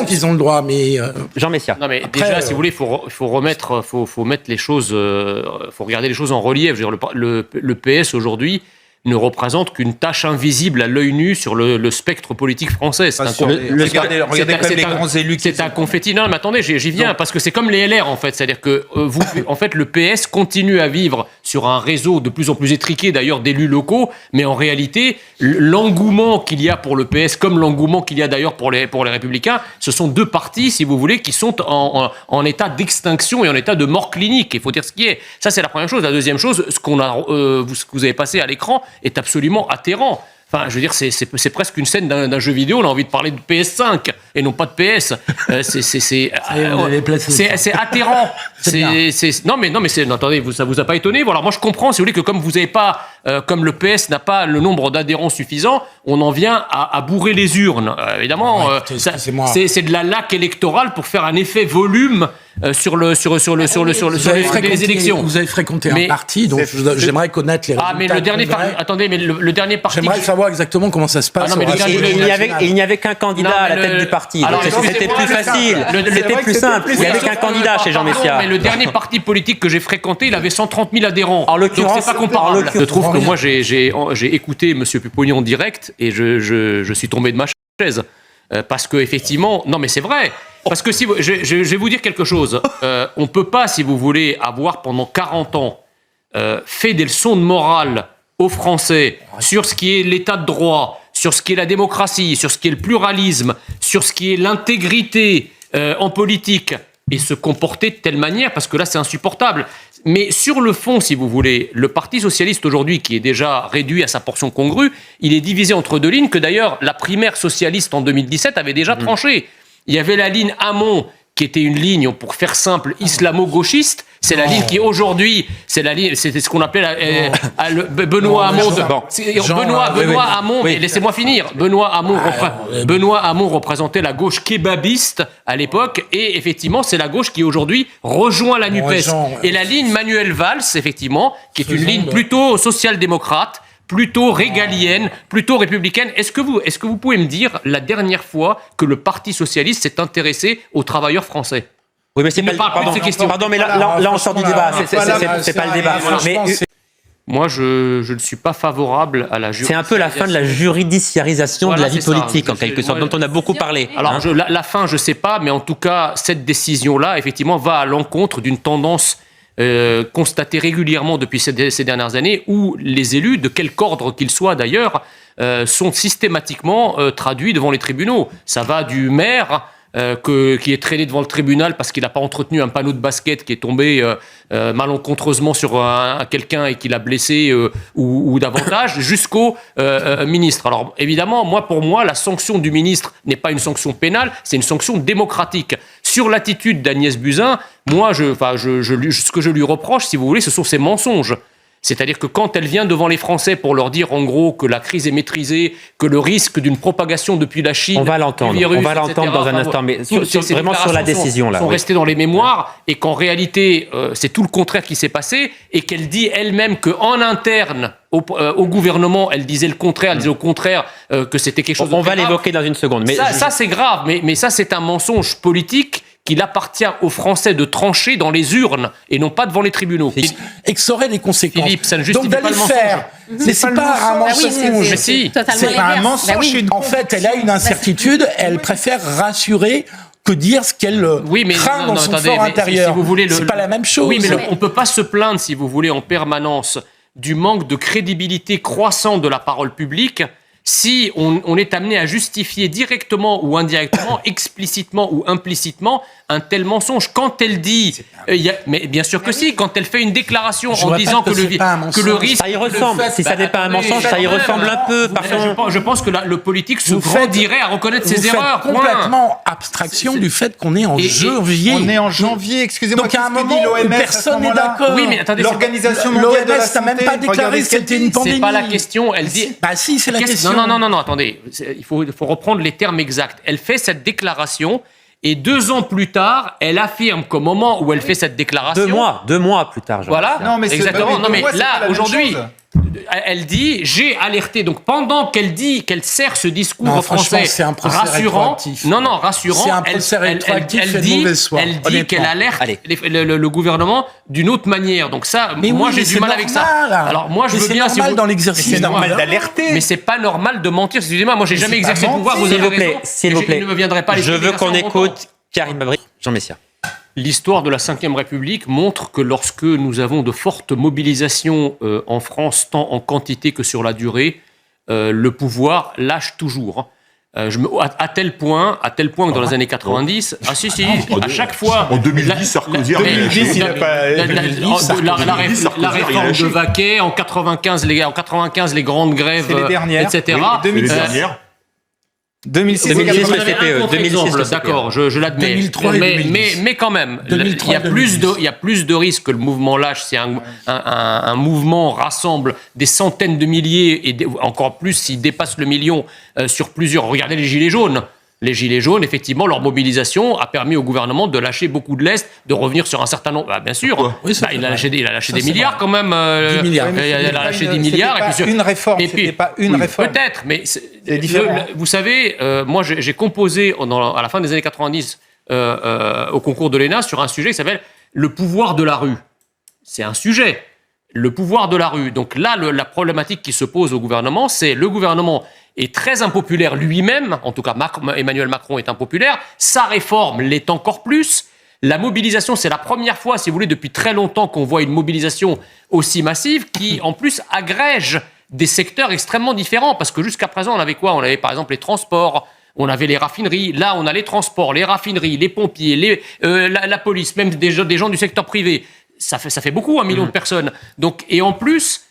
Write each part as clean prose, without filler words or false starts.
qu'ils ont le droit, mais... Jean Messia. Non, mais après, déjà, si vous voulez, faut mettre les choses... faut regarder les choses en relief. Je veux dire, le PS, aujourd'hui, ne représente qu'une tache invisible à l'œil nu sur le spectre politique français. Regardez quand même les grands élus. C'est un confetti. Non, mais attendez, j'y viens, parce que c'est comme les LR, en fait. C'est-à-dire que en fait, le PS continue à vivre sur un réseau de plus en plus étriqué, d'ailleurs, d'élus locaux, mais en réalité, l'engouement qu'il y a pour le PS, comme l'engouement qu'il y a d'ailleurs pour les Républicains, ce sont deux partis, si vous voulez, qui sont en état d'extinction et en état de mort clinique. Il faut dire ce qui est. Ça, c'est la première chose. La deuxième chose, ce que vous avez passé à l'écran, est absolument atterrant. Enfin, je veux dire, c'est presque une scène d'un jeu vidéo. On a envie de parler de PS5 et non pas de PS. C'est atterrant. Attendez, ça vous a pas étonné? Voilà, moi je comprends, si vous voulez, que comme vous n'avez pas, comme le PS n'a pas le nombre d'adhérents suffisant, on en vient à bourrer les urnes. Évidemment, c'est de la laque électorale pour faire un effet volume sur les élections. Vous avez fréquenté un parti, donc j'aimerais connaître les résultats. Mais le dernier le dernier parti. J'aimerais savoir exactement comment ça se passe. Il n'y avait qu'un candidat à la tête du parti. C'était plus facile. C'était plus simple. Il n'y avait qu'un candidat chez Jean Messia. Mais le dernier parti politique que j'ai fréquenté, il avait 130 000 adhérents. En l'occurrence, donc c'est pas comparable. Je trouve que moi j'ai écouté M. Pupponi en direct et je suis tombé de ma chaise parce que effectivement, non mais c'est vrai. Parce que je vais vous dire quelque chose. On ne peut pas, si vous voulez, avoir pendant 40 ans fait des leçons de morale aux Français sur ce qui est l'état de droit, sur ce qui est la démocratie, sur ce qui est le pluralisme, sur ce qui est l'intégrité en politique, et se comporter de telle manière, parce que là, c'est insupportable. Mais sur le fond, si vous voulez, le Parti socialiste aujourd'hui, qui est déjà réduit à sa portion congrue, il est divisé entre deux lignes que d'ailleurs la primaire socialiste en 2017 avait déjà tranché. Il y avait la ligne Hamon, qui était une ligne, pour faire simple, islamo-gauchiste. C'est la ligne qui aujourd'hui, c'était ce qu'on appelait Benoît Hamon. Benoît Hamon, laissez-moi finir. Benoît Hamon représentait la gauche kebabiste à l'époque, et effectivement, c'est la gauche qui aujourd'hui rejoint la NUPES. Et la ligne Manuel Valls, effectivement, qui est une ligne plutôt social-démocrate, plutôt régalienne, plutôt républicaine. Est-ce que vous pouvez me dire la dernière fois que le Parti socialiste s'est intéressé aux travailleurs français? Oui, mais c'est pas pardon, mais là on sort du débat. C'est pas le débat. Moi, je ne suis pas favorable à la juridiciarisation. C'est un peu la fin de la juridiciarisation de la vie politique, en quelque sorte, dont on a beaucoup parlé. Alors, la fin, je ne sais pas, mais en tout cas, cette décision-là, effectivement, va à l'encontre d'une tendance constatée régulièrement depuis ces dernières années, où les élus, de quelque ordre qu'ils soient d'ailleurs, sont systématiquement traduits devant les tribunaux. Ça va du maire qui est traîné devant le tribunal parce qu'il n'a pas entretenu un panneau de basket qui est tombé malencontreusement sur quelqu'un et qui l'a blessé ou davantage, jusqu'au ministre. Alors évidemment, pour moi, la sanction du ministre n'est pas une sanction pénale, c'est une sanction démocratique. Sur l'attitude d'Agnès Buzyn, moi, ce que je lui reproche, si vous voulez, ce sont ses mensonges. C'est-à-dire que quand elle vient devant les Français pour leur dire en gros que la crise est maîtrisée, que le risque d'une propagation depuis la Chine... On va l'entendre dans un instant, mais vraiment sur la décision là. Sont restés dans les mémoires, et qu'en réalité, c'est tout le contraire qui s'est passé, et qu'elle dit elle-même qu'en interne, au gouvernement, elle disait le contraire, elle disait au contraire que c'était quelque chose de On va l'évoquer dans une seconde. Mais ça c'est grave, mais ça c'est un mensonge politique qu'il appartient aux Français de trancher dans les urnes et non pas devant les tribunaux. Et que ça aurait des conséquences. Philippe, ça ne justifie donc pas le mensonge. Mais c'est pas un mensonge. Mais si. C'est pas un mensonge. En fait, elle a une incertitude, elle préfère rassurer que dire ce qu'elle craint dans son fort intérieur. Si vous voulez, c'est pas la même chose. Oui, mais on ne peut pas se plaindre, si vous voulez, en permanence du manque de crédibilité croissant de la parole publique si on est amené à justifier directement ou indirectement, explicitement ou implicitement, un tel mensonge. Quand elle dit... mais bien sûr que si, quand elle fait une déclaration en disant que le risque... Ça y ressemble. Si ça n'est pas un mensonge, ça y ressemble un peu. Je pense que le politique se grandirait à reconnaître ses erreurs. Vous faites complètement abstraction du fait qu'on est en janvier. On est en janvier, excusez-moi. Donc à un moment où personne n'est d'accord. Oui, mais attendez, l'Organisation mondiale de la santé n'a même pas déclaré que c'était une pandémie. C'est pas la question, elle dit... Bah si, c'est la question. Non, attendez. Il faut reprendre les termes exacts. Elle fait cette déclaration... Et 2 ans plus tard, elle affirme qu'au moment où elle fait cette déclaration... 2 mois plus tard. Voilà, non, mais exactement. Non, mais là, aujourd'hui... Elle dit, j'ai alerté. Donc pendant qu'elle dit, qu'elle sert ce discours français c'est un procès rassurant, rétroactif. rassurant, c'est un procès rétroactif elle dit qu'elle alerte le gouvernement d'une autre manière. Donc ça, moi j'ai du mal avec ça. Alors moi je veux bien, c'est normal dans l'exercice. C'est normal d'alerter. Mais c'est pas normal de mentir. Excusez-moi, moi j'ai jamais exercé le pouvoir. Vous avez raison. S'il vous plaît, je ne me viendrai pas. Je veux qu'on écoute Karim Abri, Jean Messia. L'histoire de la Ve République montre que lorsque nous avons de fortes mobilisations en France, tant en quantité que sur la durée, le pouvoir lâche toujours. À tel point que dans les années 90, à chaque fois... En 2010, Sarkozy a la réforme de Vaquet, en 95, les grandes grèves, etc. 2006, d'accord, je l'admets. 2003 mais quand même, il y a plus de risques que le mouvement lâche. C'est un mouvement rassemble des centaines de milliers et encore plus s'il dépasse le million sur plusieurs. Regardez les Gilets jaunes. Les Gilets jaunes, effectivement, leur mobilisation a permis au gouvernement de lâcher beaucoup de lest, de revenir sur un certain nombre... bien sûr, il a lâché des milliards quand même. 10 milliards. Il a lâché des milliards. Une réforme, c'était pas une réforme. Peut-être, mais vous savez, moi j'ai composé à la fin des années 90 au concours de l'ENA sur un sujet qui s'appelle « Le pouvoir de la rue ». C'est un sujet. Le pouvoir de la rue. Donc là, la problématique qui se pose au gouvernement, c'est le gouvernement est très impopulaire lui-même, en tout cas Emmanuel Macron est impopulaire, sa réforme l'est encore plus. La mobilisation, c'est la première fois, si vous voulez, depuis très longtemps qu'on voit une mobilisation aussi massive qui, en plus, agrège des secteurs extrêmement différents. Parce que jusqu'à présent, on avait quoi ? On avait par exemple les transports, on avait les raffineries. Là, on a les transports, les raffineries, les pompiers, la police, même des gens du secteur privé. Ça fait beaucoup, 1 million de personnes. Donc, et en plus...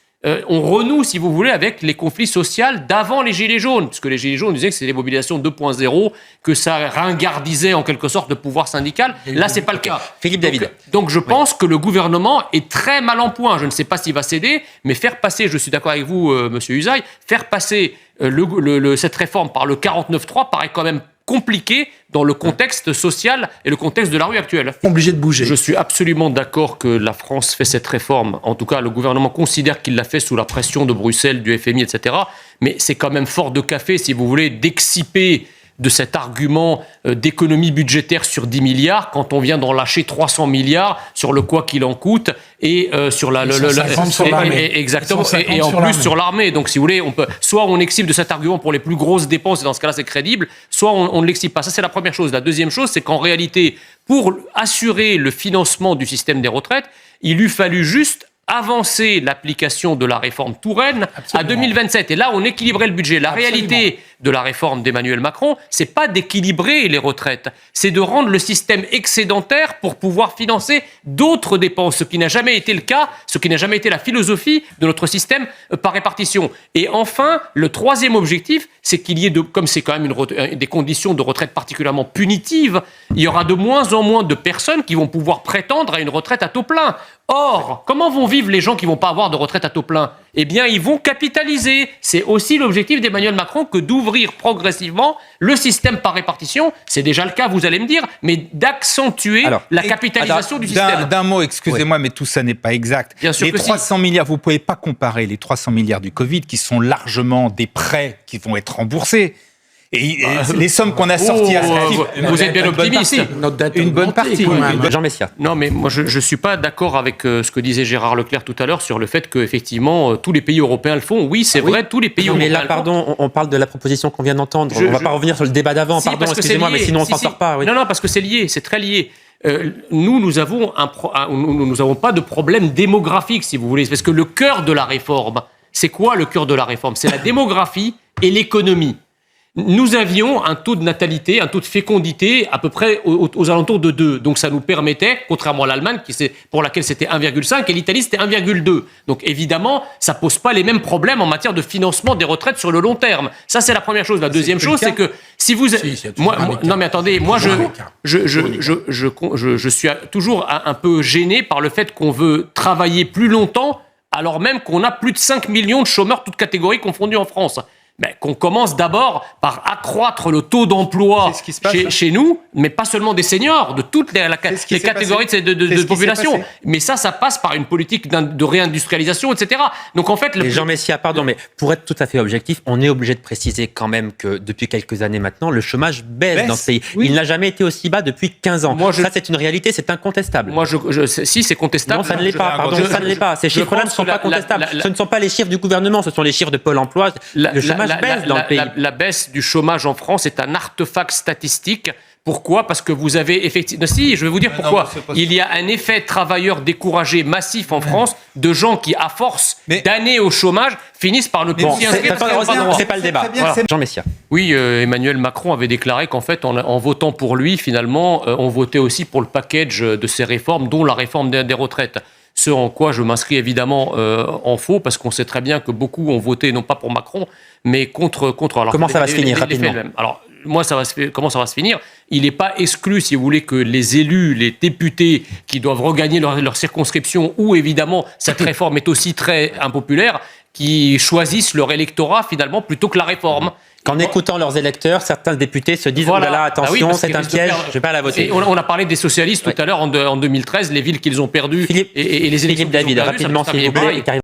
on renoue, si vous voulez, avec les conflits sociaux d'avant les Gilets jaunes, puisque les Gilets jaunes disaient que c'était des mobilisations 2.0, que ça ringardisait en quelque sorte le pouvoir syndical. Là, c'est pas le cas. Philippe David. Donc je pense que le gouvernement est très mal en point. Je ne sais pas s'il va céder, mais faire passer, je suis d'accord avec vous, Monsieur Usaï, faire passer cette réforme par le 49.3 paraît quand même compliqué dans le contexte social et le contexte de la rue actuelle. Obligé de bouger. Je suis absolument d'accord que la France fait cette réforme. En tout cas, le gouvernement considère qu'il l'a fait sous la pression de Bruxelles, du FMI, etc. Mais c'est quand même fort de café, si vous voulez, d'exciper de cet argument d'économie budgétaire sur 10 milliards quand on vient d'en lâcher 300 milliards sur le quoi qu'il en coûte et sur exactement et en plus sur l'armée. Donc si vous voulez, soit on excipe de cet argument pour les plus grosses dépenses et dans ce cas-là c'est crédible, soit on ne l'excipe pas. Ça c'est la première chose. La deuxième chose, c'est qu'en réalité, pour assurer le financement du système des retraites, il eût fallu juste avancer l'application de la réforme Touraine à 2027. Et là, on équilibrait le budget. La réalité de la réforme d'Emmanuel Macron, c'est pas d'équilibrer les retraites, c'est de rendre le système excédentaire pour pouvoir financer d'autres dépenses, ce qui n'a jamais été le cas, ce qui n'a jamais été la philosophie de notre système par répartition. Et enfin, le troisième objectif, c'est qu'il y ait, comme c'est quand même des conditions de retraite particulièrement punitives, il y aura de moins en moins de personnes qui vont pouvoir prétendre à une retraite à taux plein. Or, comment vont vivre les gens qui ne vont pas avoir de retraite à taux plein ? Eh bien, ils vont capitaliser. C'est aussi l'objectif d'Emmanuel Macron que d'ouvrir progressivement le système par répartition. C'est déjà le cas, vous allez me dire, mais d'accentuer la capitalisation du système. D'un mot, excusez-moi, mais tout ça n'est pas exact. Bien sûr les 300 milliards, vous ne pouvez pas comparer les 300 milliards du Covid, qui sont largement des prêts qui vont être remboursés. Et les sommes qu'on a sorties vous êtes bien optimiste. Une bonne partie. Jean Messia. Non, mais moi, je ne suis pas d'accord avec ce que disait Gérard Leclerc tout à l'heure sur le fait qu'effectivement, tous les pays européens le font. Oui, c'est vrai, tous les pays européens le font. Mais là, pardon, on parle de la proposition qu'on vient d'entendre. On ne va pas revenir sur le débat d'avant. Pardon, excusez-moi, mais sinon on ne s'en sort pas. Oui. Non, parce que c'est lié, c'est très lié. Nous avons pas de problème démographique, si vous voulez. Parce que le cœur de la réforme, c'est quoi le cœur de la réforme ? C'est la démographie et l'économie. Nous avions un taux de natalité, un taux de fécondité à peu près aux alentours de 2. Donc ça nous permettait, contrairement à l'Allemagne, pour laquelle c'était 1,5, et l'Italie c'était 1,2. Donc évidemment, ça pose pas les mêmes problèmes en matière de financement des retraites sur le long terme. Ça c'est la première chose. La deuxième chose, c'est que si vous... non mais attendez, moi je suis toujours un peu gêné par le fait qu'on veut travailler plus longtemps alors même qu'on a plus de 5 millions de chômeurs toutes catégories confondues en France. qu'on commence d'abord par accroître le taux d'emploi chez nous, mais pas seulement des seniors, de toutes les catégories de population. Mais ça passe par une politique de réindustrialisation, etc. Donc en fait, Jean Messia, pardon, mais pour être tout à fait objectif, on est obligé de préciser quand même que depuis quelques années maintenant, le chômage baisse dans ce pays. Oui. Il n'a jamais été aussi bas depuis 15 ans. Ça, c'est une réalité, c'est incontestable. Si, c'est contestable. Non, ça ne l'est pas. Pardon, ça ne l'est pas. Ces chiffres-là ne sont pas contestables. Ce ne sont pas les chiffres du gouvernement, ce sont les chiffres de Pôle emploi. Le chômage baisse dans le pays. La baisse du chômage en France est un artefact statistique. Pourquoi ? Parce que vous avez effectivement... Si, je vais vous dire pourquoi. Il y a un effet travailleur découragé massif en France de gens qui, à force d'années au chômage, finissent par ne plus s'y inscrire. C'est pas le débat. Voilà. Jean Messia. Oui, Emmanuel Macron avait déclaré qu'en fait, en votant pour lui, finalement, on votait aussi pour le package de ces réformes, dont la réforme des retraites. Ce en quoi je m'inscris évidemment en faux, parce qu'on sait très bien que beaucoup ont voté, non pas pour Macron, mais contre... Alors, comment ça va se finir rapidement ? Alors, comment ça va se finir ? Il n'est pas exclu, si vous voulez, que les élus, les députés qui doivent regagner leur circonscription, où évidemment cette réforme est aussi très impopulaire, qui choisissent leur électorat finalement plutôt que la réforme. Qu'en écoutant leurs électeurs, certains députés se disent « voilà, attention, c'est un piège, je ne vais pas la voter ». On a parlé des socialistes tout à l'heure en 2013, les villes qu'ils ont perdues et les élections Philippe David, rapidement, s'il vous plaît.